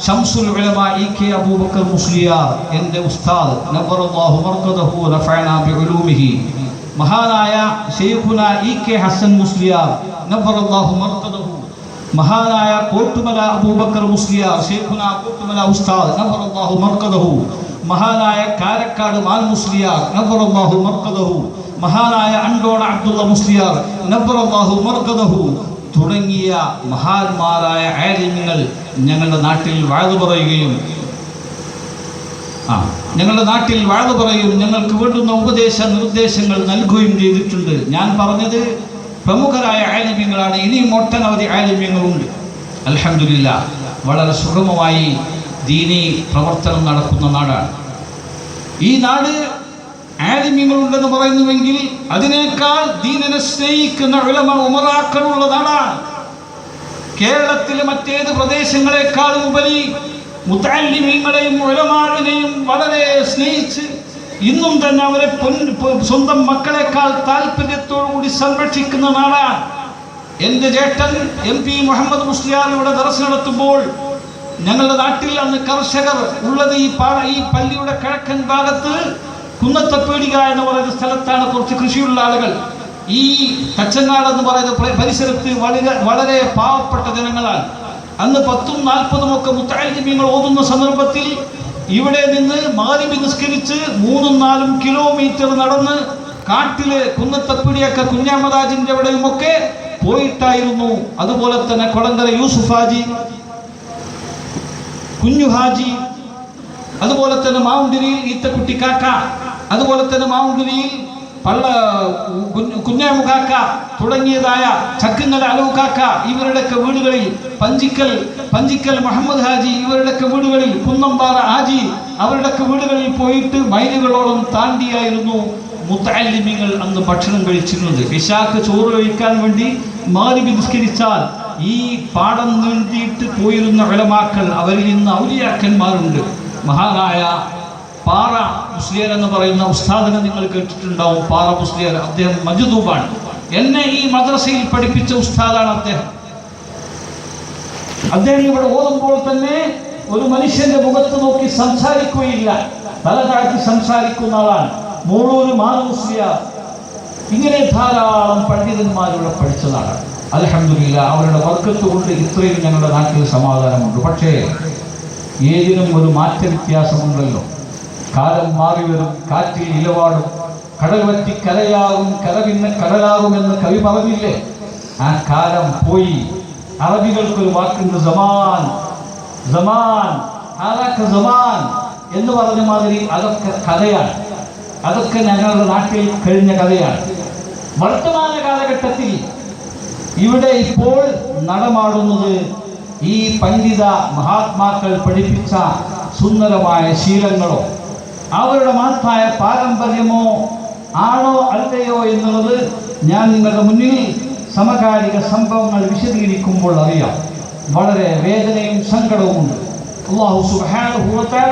ശംസുൽ ഉലമാ EK അബൂബക്കർ മുസ്ലിയാർ എൻ്റെ ഉസ്താദ് നവ്വറല്ലാഹു മർഖദഹു വനഫഅനാ ബിഉലൂമിഹി, മഹാനായ ശൈഖുന EK ഹസൻ മുസ്ലിയാർ നവ്വറല്ലാഹു മർഖദഹു, മഹാനായ കോട്ടുമല അബൂബക്കർ മുസ്ലിയാർ ശൈഖുന കോട്ടുമല ഉസ്താദ് നവ്വറല്ലാഹു മർഖദഹു, മഹാനായ കാരക്കാട് മാൽ മുസ്ലിയാർ നവ്വറല്ലാഹു മർഖദഹു, മഹാനായ അണ്ടോണ അബ്ദുള്ള മുസ്ലിയാർ നവ്വറല്ലാഹു മർഖദഹു,
തുടങ്ങിയ മഹാന്മാരായ ആലിമ്യങ്ങൾ ഞങ്ങളുടെ നാട്ടിൽ വാഴ്ന്നു പറയുകയും ഞങ്ങൾക്ക് വേണ്ടുന്ന ഉപദേശ നിർദ്ദേശങ്ങൾ നൽകുകയും ചെയ്തിട്ടുണ്ട്. ഞാൻ പറഞ്ഞത് പ്രമുഖരായ ആലിമ്യങ്ങളാണ്. ഇനിയും ഒട്ടനവധി ആലിമ്യങ്ങളുണ്ട്. അൽഹംദുലില്ലാഹ് വളരെ സുഗമമായി ദീനി പ്രവർത്തനം നടക്കുന്ന നാടാണ് ഈ നാട്. ആലിമ്യങ്ങളുണ്ടെന്ന് പറയുന്നുവെങ്കിൽ അതിനേക്കാൾ ദീനിനെ സ്നേഹിക്കുന്ന ഉലമ ഉമറാക്കളുള്ള നാടാണ്. കേരളത്തിലെ മറ്റേത് പ്രദേശങ്ങളെക്കാളും ഉപരി മുതഅല്ലിമീങ്ങളെയും ഉലമാവിനെയും വളരെ സ്നേഹിച്ച് ഇന്നും തന്നെ അവരെ സ്വന്തം മക്കളെക്കാൾ താല്പര്യത്തോടുകൂടി സംരക്ഷിക്കുന്ന നാടാണ്. എൻ്റെ ചേട്ടൻ MP മുഹമ്മദ് മുസ്ലിയാർ ഇവിടെ ദർസ് നടത്തുമ്പോൾ ഞങ്ങളുടെ നാട്ടിൽ അന്ന് കർഷകർ ഉള്ളത് ഈ പള്ളിയുടെ കിഴക്കൻ ഭാഗത്ത് കുന്നത്തപ്പേടിക എന്ന് പറയുന്ന സ്ഥലത്താണ് കുറച്ച് കൃഷിയുള്ള ആളുകൾ. ഈ തച്ചങ്ങാട് എന്ന് പറയുന്ന പരിസരത്ത് വളരെ പാവപ്പെട്ട ജനങ്ങളാണ്. അന്ന് 10ഉം 40ഉം ഒക്കെ മുത്തഅല്ലിമീങ്ങൾ ഓതുന്ന സന്ദർഭത്തിൽ ഇവിടെ നിന്ന് മഗ്‌രിബ് നിസ്കരിച്ച് 3-4 കിലോമീറ്റർ നടന്ന് കാട്ടില് കുന്നത്തപ്പേടിയൊക്കെ കുഞ്ഞാമദാജിന്റെ അവിടെയുമൊക്കെ പോയിട്ടായിരുന്നു. അതുപോലെ തന്നെ കൊളങ്കര യൂസുഫ് ഹാജി, കുഞ്ഞു ഹാജി, അതുപോലെ തന്നെ മാവുണ്ടിരിയിൽ ഈത്തക്കുട്ടി കാക്ക, അതുപോലെ തന്നെ മാവുണ്ടിരിയിൽ കുഞ്ഞാമുകാക്ക തുടങ്ങിയതായ ചക്കുങ്ങൽ അലവുകാക്ക ഇവരുടെയൊക്കെ വീടുകളിൽ, പഞ്ചിക്കൽ മുഹമ്മദ് ഹാജി ഇവരുടെയൊക്കെ വീടുകളിൽ, കുന്നമ്പാറ ഹാജി അവരുടെയൊക്കെ വീടുകളിൽ പോയിട്ട് മൈലുകളോളം താണ്ടിയായിരുന്നു മുത്തഅല്ലിമീങ്ങൾ അന്ന് ഭക്ഷണം കഴിച്ചിരുന്നത്. ഇശാക്ക് ചോറ് കഴിക്കാൻ വേണ്ടി മഗ്‌രിബ് നിസ്കരിച്ചാൽ ഈ പാടം നീണ്ടിയിട്ട് പോയിരുന്ന ഉലമാക്കൾ, അവരിൽ ഇന്ന് ഔലിയാക്കന്മാരുണ്ട്. മഹാനായ പാറ മുസ്ലിയാർ എന്ന് പറയുന്ന ഉസ്താദിനെ നിങ്ങൾ കേട്ടിട്ടുണ്ടാവും. പാറ മുസ്ലിയാർ, അദ്ദേഹം മജ്ദൂബാണ്. എന്നെ ഈ മദ്രസയിൽ പഠിപ്പിച്ച ഉസ്താദാണ് അദ്ദേഹം. ഇവിടെ ഓതുമ്പോൾ തന്നെ ഒരു മനുഷ്യന്റെ മുഖത്ത് നോക്കി സംസാരിക്കുകയില്ല, തല താഴ്ത്തി സംസാരിക്കുന്ന ആളാണ്. മൂളൂര് മാനു മുസ്ലിയാർ, ഇങ്ങനെ ധാരാളം പണ്ഡിതന്മാരിവിടെ പഠിച്ചതാണ്. അൽഹംദുലില്ലാഹ് അവരുടെ ബർക്കത്ത് കൊണ്ട് ഇത്രയും ഞങ്ങളുടെ നാട്ടിൽ സമാധാനമുണ്ട്. പക്ഷേ ഏതിനും ഒരു മാറ്റ വ്യത്യാസമുണ്ടല്ലോ. കാലം മാറി വരും, കാറ്റിൽ ഇലവാടും, കടൽ വറ്റി കരയാകും, കര പിന്നെ കടലാകുമെന്ന് കവി പറഞ്ഞില്ലേ? ആ കാലം പോയി. അറബികൾക്കൊരു വാക്കുണ്ട്, സമാൻ എന്ന് പറഞ്ഞ മാതിരി. അതൊക്കെ കഥയാണ്, അതൊക്കെ ഞങ്ങളുടെ നാട്ടിൽ കഴിഞ്ഞ കഥയാണ്. വർത്തമാന കാലഘട്ടത്തിൽ ഇവിടെ ഇപ്പോൾ നടമാടുന്നത് ഈ പണ്ഡിത മഹാത്മാക്കൾ പഠിപ്പിച്ച സുന്ദരമായ ശീലങ്ങളോ അവരുടെ മഹത്തായ പാരമ്പര്യമോ ആണോ അല്ലയോ എന്നുള്ളത് ഞാൻ നിങ്ങളുടെ മുന്നിൽ സമകാലിക സംഭവങ്ങൾ വിശദീകരിക്കുമ്പോൾ അറിയാം. വളരെ വേദനയും സങ്കടവുമുണ്ട്. അല്ലാഹു സുബ്ഹാനഹു വ തആല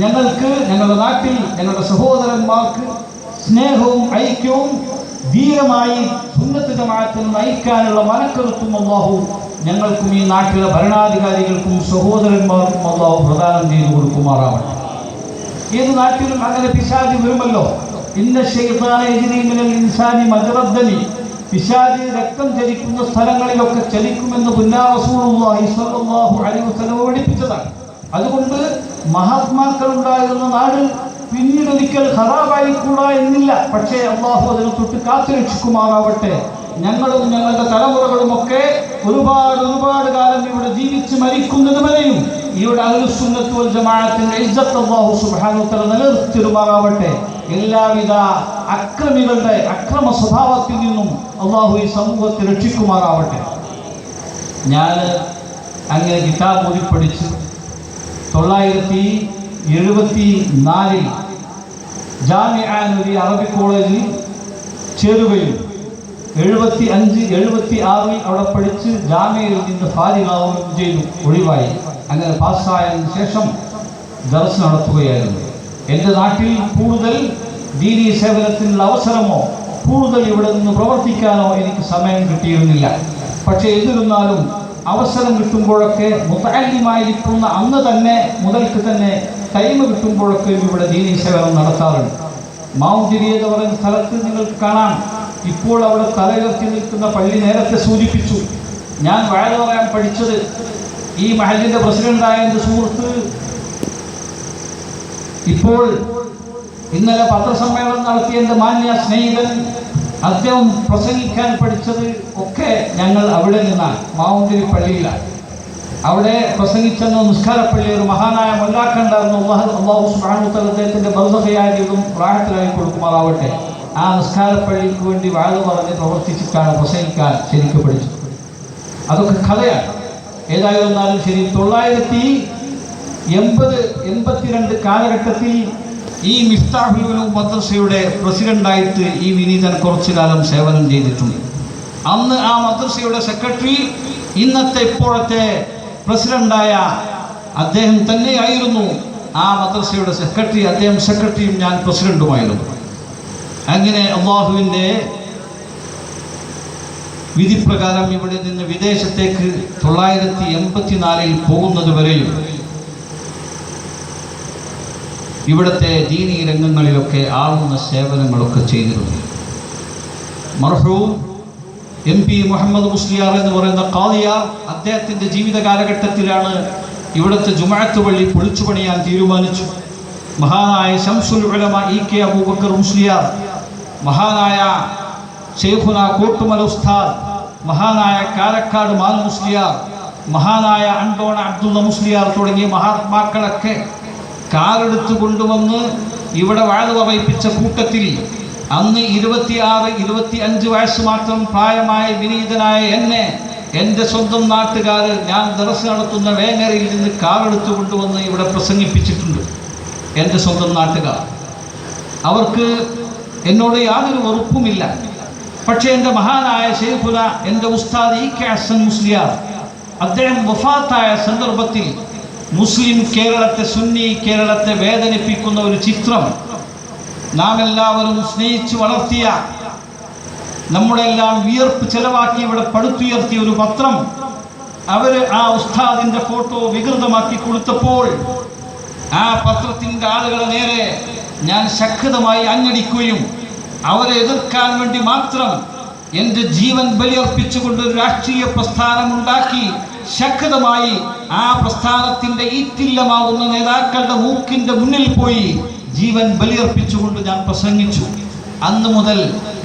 ഞങ്ങൾക്ക്, ഞങ്ങളുടെ നാട്ടിൽ ഞങ്ങളുടെ സഹോദരന്മാർക്ക് സ്നേഹവും ഐക്യവും ധീരമായി സുന്നത്ത് ജമാഅത്തിനെ നയിക്കാനുള്ള മനക്കരുത്തും അല്ലാഹു ഞങ്ങൾക്കും ഈ നാട്ടിലെ ഭരണാധികാരികൾക്കും സഹോദരന്മാർക്കും അല്ലാഹു പ്രദാനം ചെയ്തു കൊടുക്കുമാറാവട്ടെ. ഏത് നാട്ടിലും അങ്ങനെ പിശാചി വരുമല്ലോ. ഇന്ന ശൈത്താന യജ്രി മിനൽ ഇൻസാനി മജ്റദ്ദമി, പിശാചി രക്തം ചലിക്കുന്ന സ്ഥലങ്ങളിലൊക്കെ ചലിക്കുമെന്ന് റസൂലുള്ളാഹി സ്വല്ലല്ലാഹു അലൈഹി വസല്ലം പഠിപ്പിച്ചതാണ്. അതുകൊണ്ട് മഹാത്മാക്കൾ ഉണ്ടായിരുന്ന നാട് പിന്നീട് ഒരിക്കൽ ഖറാബായി കൂടാ എന്നില്ല. പക്ഷേ അല്ലാഹു അതിനെ തൊട്ട് കാത്തുരക്ഷിക്കുമാറാവട്ടെ. ഞങ്ങളും ഞങ്ങളുടെ തലമുറകളുമൊക്കെ ഒരുപാട് കാലം ഇവിടെ ജീവിച്ച് മരിക്കുന്നത് വരെയും ഇവിടെ അഹ്ലുസുന്നത്ത് വൽ ജമാഅത്തിന്റെ ഇസ്സത്ത് അല്ലാഹു സുബ്ഹാനഹു വ തആല നിലനിർത്തുമാറാവട്ടെ. എല്ലാവിധ അക്രമികളുടെ അക്രമ സ്വഭാവത്തിൽ നിന്നും അല്ലാഹു ഈ സമൂഹത്തെ രക്ഷിക്കുമാറാവട്ടെ. ഞാൻ അങ്ങനെ കിതാബ് ഓതി പഠിച്ചു 974 ജാമിഅ നൂരി അറബി കോളേജിൽ ചേരുകയും 75-76 അവിടെ പഠിച്ച് ജാമ്യയിൽ നിന്ന് ഫാരിഗാവുകയും ചെയ്തു. ഒഴിവായി. അങ്ങനെ പാസ്സായതിനു ശേഷം ദർസ് നടത്തുകയായിരുന്നു. എൻ്റെ നാട്ടിൽ കൂടുതൽ ദീനീ സേവനത്തിനുള്ള അവസരമോ കൂടുതൽ ഇവിടെ നിന്ന് പ്രവർത്തിക്കാനോ എനിക്ക് സമയം കിട്ടിയിരുന്നില്ല. പക്ഷേ എന്നിരുന്നാലും അവസരം കിട്ടുമ്പോഴൊക്കെ മുതഅല്ലിമായിരിക്കുന്ന അന്ന് തന്നെ മുതൽക്ക് തന്നെ ടൈം കിട്ടുമ്പോഴൊക്കെ ഇവിടെ ദീനീ സേവനം നടത്താറുണ്ട്. മാവുണ്ടിരി എന്ന് പറയുന്ന സ്ഥലത്ത് നിങ്ങൾക്ക് കാണാം. ഇപ്പോൾ അവിടെ തലയുയർത്തി നിൽക്കുന്ന പള്ളി നേരത്തെ സൂചിപ്പിച്ചു. ഞാൻ വഅദ പറയാൻ പഠിച്ചത് ഈ മഹല്ലിന്റെ പ്രസിഡന്റായ എൻ്റെ സുഹൃത്ത് ഇപ്പോൾ ഇന്നലെ പത്രസമ്മേളനം നടത്തിയ എൻ്റെ മാന്യ സ്നേഹിതൻ അദ്ദേഹം പ്രസംഗിക്കാൻ പഠിച്ചത് ഒക്കെ ഒക്കെ ഞങ്ങൾ അവിടെ നിന്നാണ്, മാവുങ്കരി പള്ളിയിലാണ്. അവിടെ പ്രസംഗിച്ചെന്ന നിസ്കാരപ്പള്ളി ഒരു മഹാനായ മൊല്ലാക്കുണ്ടായിരുന്നു. അള്ളാഹു സുബ്ഹാനഹു വ തആല അദ്ദേഹത്തിൻ്റെ ബർസഖയായ ജീവിതം റാഹത്തിലായി കൊടുക്കുമാറാവട്ടെ. ആ നിസ്കാരപ്പള്ളിക്ക് വേണ്ടി വാഴ പറഞ്ഞ് പ്രവർത്തിച്ചിട്ടാണ് പ്രസംഗിക്കാൻ ശരിക്കും പഠിച്ചത്. അതൊക്കെ കഥയാണ്. ഏതായിരുന്നാലും ശരി, 982 കാലഘട്ടത്തിൽ ഈ മിഫ്താഹുൽ ഉലൂം മദ്രസയുടെ പ്രസിഡന്റായിട്ട് ഈ വിനീതൻ കുറച്ചു കാലം സേവനം ചെയ്തിട്ടുണ്ട്. അന്ന് ആ മദ്രസയുടെ സെക്രട്ടറി ഇപ്പോഴത്തെ പ്രസിഡന്റായ അദ്ദേഹം തന്നെയായിരുന്നു. ആ മദ്രസയുടെ സെക്രട്ടറി, അദ്ദേഹം സെക്രട്ടറിയും ഞാൻ പ്രസിഡന്റുമായിരുന്നു. അങ്ങനെ അള്ളാഹുവിൻ്റെ വിധിപ്രകാരം ഇവിടെ നിന്ന് വിദേശത്തേക്ക് 984 പോകുന്നത് വരെയും ഇവിടുത്തെ ദീനീ രംഗങ്ങളിലൊക്കെ ആവുന്ന സേവനങ്ങളൊക്കെ ചെയ്തിരുന്നു. മർഹൂം MP മുഹമ്മദ് മുസ്ലിയാർ എന്ന് പറയുന്ന ഖാദിയാർ, അദ്ദേഹത്തിൻ്റെ ജീവിത കാലഘട്ടത്തിലാണ് ഇവിടുത്തെ ജുമുഅത്ത് പള്ളി പൊളിച്ചു പണിയാൻ തീരുമാനിച്ചു. മഹാനായ ശംസുൽ ഉലമ EK അബൂബക്കർ മുസ്ലിയാർ, മഹാനായ ശൈഖുന കോട്ടുമല ഉസ്താദ്, മഹാനായ കാരക്കാട് മാൽ മുസ്ലിയാർ, മഹാനായ അണ്ടോണ അബ്ദുള്ള മുസ്ലിയാർ തുടങ്ങിയ മഹാത്മാക്കളൊക്കെ കാറെടുത്ത് കൊണ്ടുവന്ന് ഇവിടെ വാഴ പറയിപ്പിച്ച കൂട്ടത്തിൽ അന്ന് 26-25 വയസ്സ് മാത്രം പ്രായമായ വിനീതനായ എന്നെ എൻ്റെ സ്വന്തം നാട്ടുകാർ, ഞാൻ ദർസ് നടത്തുന്ന വേങ്ങരയിൽ നിന്ന് കാറെടുത്ത് കൊണ്ടുവന്ന് ഇവിടെ പ്രസംഗിപ്പിച്ചിട്ടുണ്ട്. എൻ്റെ സ്വന്തം നാട്ടുകാർ, അവർക്ക് എന്നോട് യാതൊരു വെറുപ്പുമില്ല. പക്ഷേ എൻ്റെ മഹാനായ ശൈഖുന, എൻ്റെ ഉസ്താദ് EK ഹസൻ മുസ്ലിയാർ, അദ്ദേഹം വഫാത്തായ സന്ദർഭത്തിൽ മുസ്ലിം കേരളത്തെ, സുന്നി കേരളത്തെ വേദനിപ്പിക്കുന്ന ഒരു ചിത്രം, നാം എല്ലാവരും സ്നേഹിച്ച് വളർത്തിയ, നമ്മുടെ എല്ലാം വിയർപ്പ് ചെലവാക്കി ഇവിടെ പടുത്തുയർത്തിയ ഒരു പത്രം, അവർ ആ ഉസ്താദിൻ്റെ ഫോട്ടോ വികൃതമാക്കി കൊടുത്തപ്പോൾ ആ പത്രത്തിൻ്റെ ആളുകളെ നേരെ ഞാൻ ശക്തമായി അഞ്ഞടിക്കുകയും അവരെ എതിർക്കാൻ വേണ്ടി മാത്രം എൻ്റെ ജീവൻ ബലിയർപ്പിച്ചുകൊണ്ട് ഒരു രാഷ്ട്രീയ പ്രസ്ഥാനമുണ്ടാക്കി ശക്തമായി ആ പ്രസ്ഥാനത്തിൻ്റെ ഈറ്റില്ലമാവുന്ന നേതാക്കളുടെ മൂക്കിൻ്റെ മുന്നിൽ പോയി ജീവൻ ബലിയർപ്പിച്ചുകൊണ്ട് ഞാൻ പ്രസംഗിച്ചു. അന്ന് മുതൽ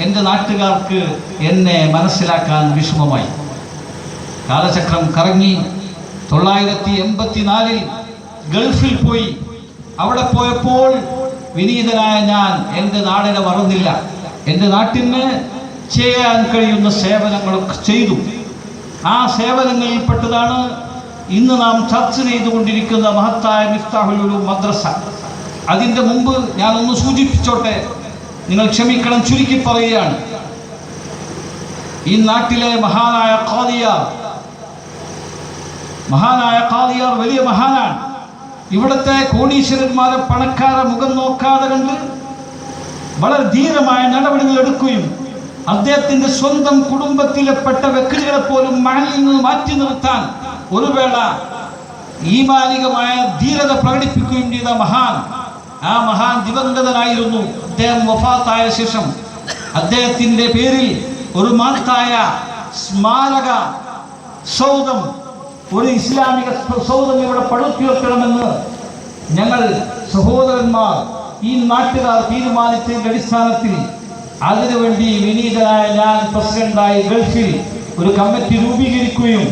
എൻ്റെ നാട്ടുകാർക്ക് എന്നെ മനസ്സിലാക്കാൻ വിഷമമായി. കാലചക്രം കറങ്ങി 984 ഗൾഫിൽ പോയി. അവിടെ പോയപ്പോൾ വിനീതനായ ഞാൻ എൻ്റെ നാടിനെ മറന്നില്ല. എൻ്റെ നാട്ടിന് ചെയ്യാൻ കഴിയുന്ന സേവനങ്ങളൊക്കെ ചെയ്തു. ആ സേവനങ്ങളിൽപ്പെട്ടതാണ് ഇന്ന് നാം ചർച്ച ചെയ്തുകൊണ്ടിരിക്കുന്ന മഹത്തായ മിഫ്താഹുൽ ഉലൂം മദ്രസ. അതിൻ്റെ മുമ്പ് ഞാനൊന്ന് സൂചിപ്പിച്ചോട്ടെ, നിങ്ങൾ ക്ഷമിക്കണം, ചുരുക്കി പറയുകയാണ്. ഈ നാട്ടിലെ മഹാനായ ഖാദിയാർ വലിയ മഹാനാണ്. ഇവിടുത്തെ കോടീശ്വരന്മാരെ, പണക്കാരെ മുഖം നോക്കാതെ കണ്ട് വളരെ ധീരമായ നടപടികൾ എടുക്കുകയും അദ്ദേഹത്തിൻ്റെ സ്വന്തം കുടുംബത്തിലെപ്പെട്ട വ്യക്തികളെ പോലും മഹലിൽ നിന്ന് മാറ്റി നിർത്താൻ ഒരു വേള ഈമാനികമായ ധീരത പ്രകടിപ്പിക്കുകയും ചെയ്ത ആ മഹാൻ ദിവംഗതനായിരുന്നു. അദ്ദേഹം വഫാത്തായ ശേഷം അദ്ദേഹത്തിൻ്റെ പേരിൽ ഒരു മഹത്തായ സ്മാരക സൗധം, ഒരു ഇസ്ലാമിക സൗധം ഇവിടെ പടുത്തുയർത്തണമെന്ന് ഞങ്ങൾ സഹോദരന്മാർ, ഈ നാട്ടുകാർ തീരുമാനിച്ചതിൻ്റെ അടിസ്ഥാനത്തിൽ അതിനുവേണ്ടി വിനീതനായ ഞാൻ പ്രസിഡന്റായി ഗൾഫിൽ ഒരു കമ്മിറ്റി രൂപീകരിക്കുകയും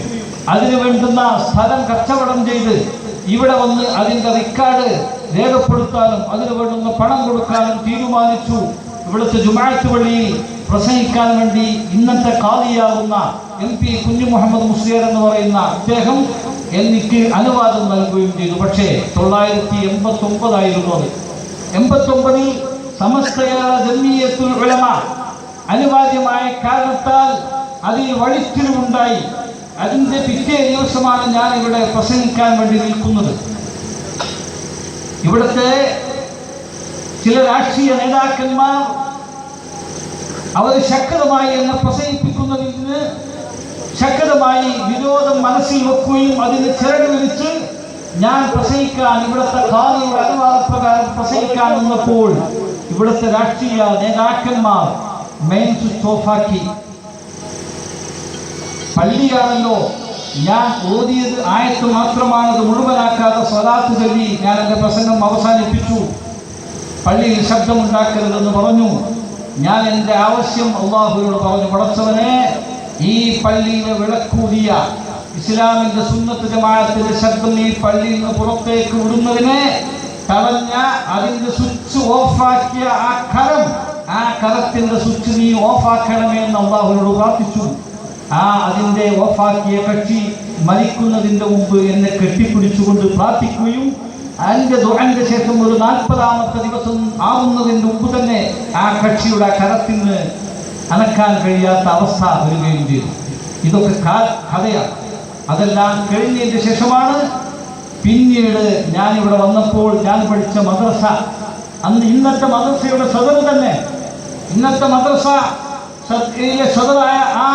അതിനു വേണ്ടുന്ന സ്ഥലം കച്ചവടം ചെയ്ത് ഇവിടെ വന്ന് അതിൻ്റെ റിക്കാർഡ് രേഖപ്പെടുത്താനും അതിനു വേണ്ടുന്ന പണം കൊടുക്കാനും തീരുമാനിച്ചു. ഇവിടുത്തെ ജുമുഅത്ത് പള്ളിയിൽ പ്രസംഗിക്കാൻ വേണ്ടി ഇന്നത്തെ ഖാദിയാവുന്ന MP കുഞ്ഞു മുഹമ്മദ് മുസ്ലിയാർ എന്ന് പറയുന്ന അദ്ദേഹം എനിക്ക് അനുവാദം നൽകുകയും ചെയ്തു. പക്ഷേ 989 ആയിരുന്നു അത്. 89-ൽ സമസ്ത കേരള ജംഇയ്യത്തുൽ ഉലമ അനിവാര്യമായ കാരണത്താൽ അതിൽ വഴിത്തിരിവുണ്ടായി. അതിൻ്റെ പിറ്റേ ദിവസമാണ് ഞാൻ ഇവിടെ പ്രസംഗിക്കാൻ വേണ്ടി നിൽക്കുന്നത്. ഇവിടുത്തെ ചില രാഷ്ട്രീയ നേതാക്കന്മാർ അവർ ശക്തമായി എന്നെ പ്രസംഗിപ്പിക്കുന്നതിന് ശക്തമായി വിരോധം മനസ്സിൽ വെക്കുകയും അതിന് ചിറക് വിരിച്ച് ഞാൻ പ്രസംഗിക്കാൻ, ഇവിടുത്തെ ഖാദിയുടെ അനുവാദപ്രകാരം പ്രസംഗിക്കാൻ നിന്നപ്പോൾ ഇവിടുത്തെ രാഷ്ട്രീയ നേതാക്കന്മാർ മെയിൻ സ്വിച്ച് ഓഫാക്കി. പള്ളിയാണല്ലോ, ഞാൻ ഓതിയത് ആയത്ത് മാത്രമാണത് മുഴുവനാക്കാതെ സ്വലാത്ത് ചൊല്ലി ഞാൻ എൻ്റെ പ്രസംഗം അവസാനിപ്പിച്ചു. പള്ളിയിൽ ശബ്ദമുണ്ടാക്കരുതെന്ന് പറഞ്ഞു. ഞാൻ എൻ്റെ ആവശ്യം അള്ളാഹുവിനോട് പറഞ്ഞു, പടച്ചവനെ ഈ പള്ളിയിലെ വിളക്കൂടിയ ഇസ്ലാമിന്റെ സുന്നത്ത് ജമാഅത്തിന്റെ ശബ്ദം ഈ പള്ളിയിൽ നിന്ന് പുറത്തേക്ക് വിടുന്നതിനെ തടഞ്ഞ, അതിന്റെ സ്വിച്ച് ഓഫാക്കിയ ആ കരത്തിന്റെ സ്വിച്ച് നീ ഓഫാക്കണമേ എന്ന് അല്ലാഹുവിനോട് പ്രാർത്ഥിച്ചു. അതിന്റെ ഓഫാക്കിയ കക്ഷി മരിക്കുന്നതിന്റെ മുമ്പ് എന്നെ കെട്ടിപ്പിടിച്ചുകൊണ്ട് പ്രാർത്ഥിക്കുകയും അതിന്റെ ദുആന്റെ ശേഷം ഒരു 40ാമത്തെ ദിവസം ആവുന്നതിന് മുമ്പ് തന്നെ ആ കക്ഷിയുടെ കരത്തിന് അനക്കാൻ കഴിയാത്ത അവസ്ഥ വരികയും ചെയ്തു. ഇതൊക്കെ കഥയാണ്. അതെല്ലാം കഴിഞ്ഞതിന് ശേഷമാണ് പിന്നീട് ഞാനിവിടെ വന്നപ്പോൾ ഞാൻ പഠിച്ച മദ്രസ, അന്ന് ഇന്നത്തെ മദ്രസയുടെ സദർ തന്നെ, ഇന്നത്തെ മദ്രസ സദറായ ആ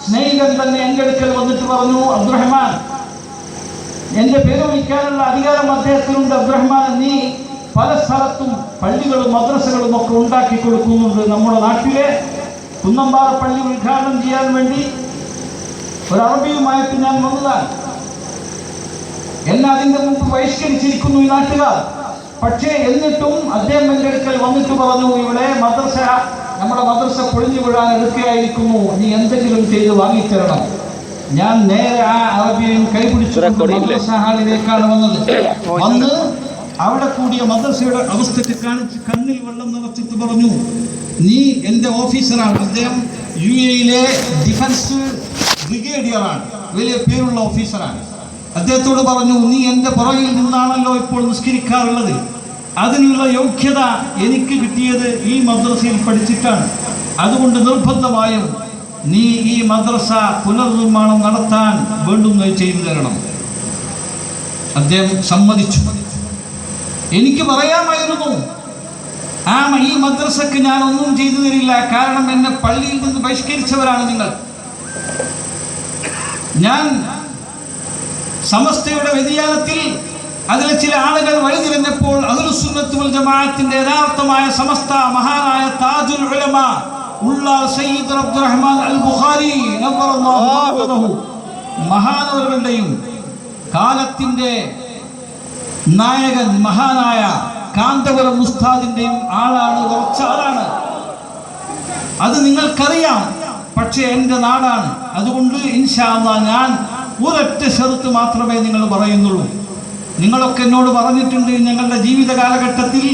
സ്നേഹിതൻ തന്നെ എൻ്റെ അടുക്കൽ വന്നിട്ട് പറഞ്ഞു, അബ്ദുറഹ്മാൻ, എൻ്റെ പേര് വിളിക്കാനുള്ള അധികാരം അദ്ദേഹത്തിനുണ്ട്. അബ്ദുറഹ്മാൻ, നീ പല സ്ഥലത്തും പള്ളികളും മദ്രസകളും ഒക്കെ ഉണ്ടാക്കി കൊടുക്കുന്നുണ്ട്. നമ്മുടെ നാട്ടിലെ കുന്നമ്പാറ പള്ളി ഉദ്ഘാടനം ചെയ്യാൻ വേണ്ടി ഒരു അറബിയുമായിട്ട് ഞാൻ വന്നതാണ്. എന്നെ അതിൻ്റെ മുമ്പ് ബഹിഷ്കരിച്ചിരിക്കുന്നു ഈ നാട്ടുകാർ. പക്ഷേ എന്നിട്ടും അദ്ദേഹം എൻ്റെ അടുക്കൽ വന്നിട്ട് പറഞ്ഞു, ഇവിടെ മദ്രസ, നമ്മുടെ മദ്രസ പൊളിഞ്ഞു വീഴാൻ എടുക്കുകയായിരിക്കുന്നു, നീ എന്തെങ്കിലും ചെയ്ത് വാങ്ങിത്തരണം. ഞാൻ നേരെ ആ അറബിയും കൈപിടിച്ചു മദ്രസ ഹാളിലേക്കാണ് വന്നത്. വന്ന് അവിടെ കൂടിയ മദ്രസയുടെ അവസ്ഥയ്ക്ക് കാണിച്ച് കണ്ണിൽ വെള്ളം നിറച്ചിട്ട് പറഞ്ഞു, നീ എൻ്റെ ഓഫീസറാണ്. അദ്ദേഹം UAE ഡിഫൻസ് ബ്രിഗേഡിയറാണ്, വലിയ പേരുള്ള ഓഫീസറാണ്. അദ്ദേഹത്തോട് പറഞ്ഞു, നീ എൻ്റെ പുറകിൽ നിന്നാണല്ലോ ഇപ്പോൾ നിസ്കരിക്കാറുള്ളത്, അതിനുള്ള യോഗ്യത എനിക്ക് കിട്ടിയത് ഈ മദ്രസയിൽ പഠിച്ചിട്ടാണ്. അതുകൊണ്ട് നിർബന്ധമായും നീ ഈ മദ്രസ പുനർനിർമ്മാണം നടത്താൻ വേണ്ടുന്നത് ചെയ്തു തരണം. അദ്ദേഹം സമ്മതിച്ചു. എനിക്ക് പറയാമായിരുന്നു, ഈ മദ്രസക്ക് ഞാൻ ഒന്നും ചെയ്തു തരില്ല, കാരണം എന്നെ പള്ളിയിൽ നിന്ന് ബഹിഷ്കരിച്ചവരാണ് നിങ്ങൾ. ഞാൻ സമസ്തയുടെ വ്യതിയാനത്തിൽ അതിലെ ചില ആളുകൾ വഴിതിരിഞ്ഞപ്പോൾ അഹ്ലുസ് സുന്നത്ത് വൽ ജമാഅത്തിന്റെ യഥാർത്ഥമായ സമസ്ത മഹാനായ താജുൽ ഉലമ ഉള്ളാർ സയ്യിദ് അബ്ദുറഹ്മാൻ അൽ ബുഖാരി നവറല്ലാഹു മർകദഹു മഹാനവരുടെയും കാലത്തിന്റെ നായകൻ മഹാനായ കാന്തപുരം ഉസ്താദിന്റെയും ആളാണ്, കുറച്ച ആളാണ്. അത് നിങ്ങൾക്കറിയാം. പക്ഷേ എൻ്റെ നാടാണ്. അതുകൊണ്ട് ഇൻഷാ അല്ലാഹ് ഞാൻ ഒരൊറ്റ ഷർത്ത് മാത്രമേ നിങ്ങൾ പറയുന്നുള്ളൂ. നിങ്ങളൊക്കെ എന്നോട് പറഞ്ഞിട്ടുണ്ട്, ഞങ്ങളുടെ ജീവിത കാലഘട്ടത്തിൽ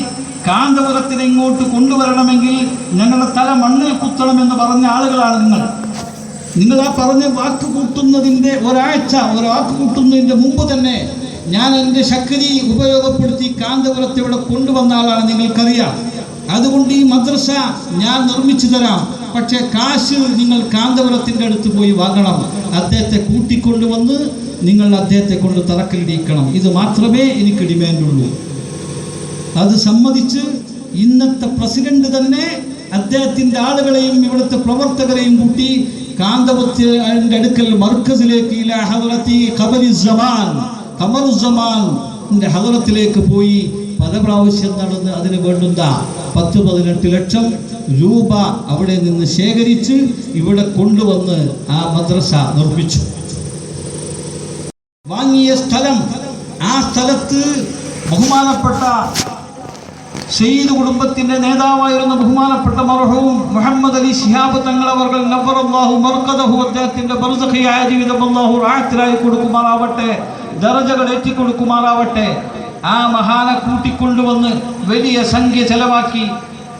കാന്തപുരത്തിനെ ഇങ്ങോട്ട് കൊണ്ടുവരണമെങ്കിൽ ഞങ്ങളുടെ തല മണ്ണിൽ കുത്തണമെന്ന് പറഞ്ഞ ആളുകളാണ് നിങ്ങൾ. ആ പറഞ്ഞ വാക്ക് കൂട്ടുന്നതിൻ്റെ വാക്ക് കൂട്ടുന്നതിൻ്റെ മുമ്പ് തന്നെ ഞാൻ എൻ്റെ ശക്തി ഉപയോഗപ്പെടുത്തി കാന്തപുരത്തെ ഇവിടെ കൊണ്ടുവന്ന ആളാണ്, നിങ്ങൾക്കറിയാം. അതുകൊണ്ട് ഈ മദ്രസ ഞാൻ നിർമ്മിച്ചു തരാം, പക്ഷേ കാശ് നിങ്ങൾ കാന്തപുരത്തിൻ്റെ അടുത്ത് പോയി വാങ്ങണം. അദ്ദേഹത്തെ കൂട്ടിക്കൊണ്ടുവന്ന് നിങ്ങൾ അദ്ദേഹത്തെ കൊണ്ട് തറക്കല്ലിടിക്കണം. ഇത് മാത്രമേ എനിക്ക് ഡിമാൻഡുള്ളൂ. അത് സമ്മതിച്ച് ഇന്നത്തെ പ്രസിഡന്റ് തന്നെ അദ്ദേഹത്തിൻ്റെ ആളുകളെയും ഇവിടുത്തെ പ്രവർത്തകരെയും കൂട്ടി കാന്തപുരത്തിൻ്റെ അടുക്കൽ മർക്കസിലേക്ക് ഖമറുസ്സമാന്റെ ഹദറത്തിലേക്ക് പോയി പല പ്രാവശ്യം നടന്ന് അതിന് വേണ്ടുന്ന 10-18 ലക്ഷം രൂപ അവിടെ നിന്ന് ശേഖരിച്ച് ഇവിടെ കൊണ്ടുവന്ന് ആ മദ്രസ നിർമ്മിച്ചു. വാങ്ങിയ സ്ഥലം, ആ സ്ഥലത്ത് ബഹുമാനപ്പെട്ട സയ്യിദ് കുടുംബത്തിന്റെ നേതാവായിരുന്ന ബഹുമാനപ്പെട്ട മർഹൂം മുഹമ്മദ് അലി ശിഹാബ് തങ്ങൾ അവർകൾ നവറല്ലാഹു മർകദഹു അദ്ദേഹത്തിന്റെ ബർസഖിയായ ജീവിതം അല്ലാഹു റാഹത്തിലായി കൊടുക്കുമാറാവട്ടെ, ദറജകൾ ഏറ്റിക്കൊടുക്കുമാറാവട്ടെ. ആ മഹാനെ കൂട്ടിക്കൊണ്ടുവന്ന് വലിയ സംഖ്യ ചെലവാക്കി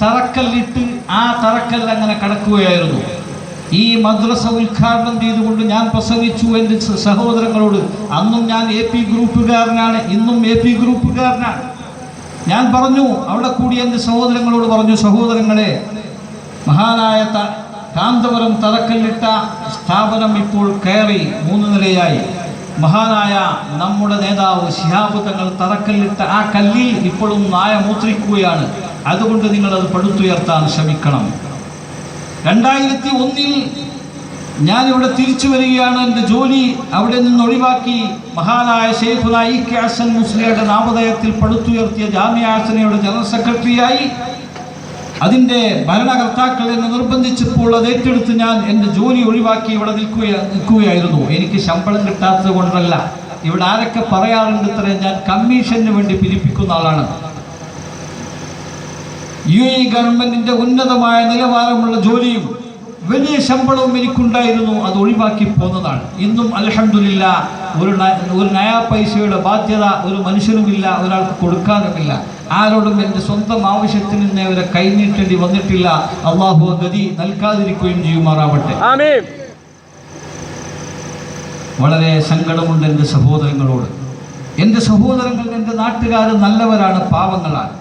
തറക്കല്ലിട്ട് ആ തറക്കല്ല് അങ്ങനെ കടക്കുകയായിരുന്നു. ഈ മദ്രസ ഉദ്ഘാടനം ചെയ്തുകൊണ്ട് ഞാൻ പ്രസംഗിച്ചു എൻ്റെ സഹോദരങ്ങളോട്. അന്നും ഞാൻ AP ഗ്രൂപ്പുകാരനാണ്, ഇന്നും AP ഗ്രൂപ്പുകാരനാണ്. ഞാൻ പറഞ്ഞു, അവിടെ കൂടി എൻ്റെ സഹോദരങ്ങളോട് പറഞ്ഞു, സഹോദരങ്ങളെ, മഹാനായ കാന്തപുരം തറക്കല്ലിട്ട സ്ഥാപനം ഇപ്പോൾ കയറി 3 നിലയായി. മഹാനായ നമ്മുടെ നേതാവ് ശിഹാബ് തങ്ങൾ തറക്കല്ലിട്ട ആ കല്ലിൽ ഇപ്പോഴും നായ മൂത്രിക്കുകയാണ്. അതുകൊണ്ട് നിങ്ങളത് പടുത്തുയർത്താൻ ശ്രമിക്കണം. 2001 ഞാനിവിടെ തിരിച്ചു വരികയാണ്. എൻ്റെ ജോലി അവിടെ നിന്ന് ഒഴിവാക്കി മഹാനായ ശൈഖുന ഇ.കെ. ഹസൻ മുസ്ലിയുടെ നാമധേയത്തിൽ പടുത്തുയർത്തിയ ജാമിഅ ഹസനയുടെ ജനറൽ സെക്രട്ടറിയായി അതിൻ്റെ ഭരണകർത്താക്കൾ എന്നെ നിർബന്ധിച്ചപ്പോൾ അത് ഏറ്റെടുത്ത് ഞാൻ എൻ്റെ ജോലി ഒഴിവാക്കി ഇവിടെ നിൽക്കുകയായിരുന്നു. എനിക്ക് ശമ്പളം കിട്ടാത്തത് കൊണ്ടല്ല. ഇവിടെ ആരൊക്കെ പറയാറുണ്ട് ഇത്രയും, ഞാൻ കമ്മീഷന് വേണ്ടി പിരിപ്പിക്കുന്ന ആളാണ്. UAE ഗവൺമെന്റിന്റെ ഉന്നതമായ നിലവാരമുള്ള ജോലിയും വലിയ ശമ്പളവും എനിക്കുണ്ടായിരുന്നു, അത് ഒഴിവാക്കി പോന്നതാണ്. ഇന്നും അൽഹംദുലില്ലാ ഒരു നയാ പൈസയുടെ ബാധ്യത ഒരു മനുഷ്യനുമില്ല, ഒരാൾക്ക് കൊടുക്കാനുമില്ല. ആരോടും എൻ്റെ സ്വന്തം ആവശ്യത്തിന് ഇന്നേ വരെ കൈനീട്ടേണ്ടി വന്നിട്ടില്ല. അള്ളാഹു ഗതി നൽകാതിരിക്കുകയും ചെയ്യുമാറാവട്ടെ. വളരെ സങ്കടമുണ്ട് എൻ്റെ സഹോദരങ്ങളോട്. എൻ്റെ സഹോദരങ്ങൾ, എൻ്റെ നാട്ടുകാർ നല്ലവരാണ്, പാവങ്ങളാണ്.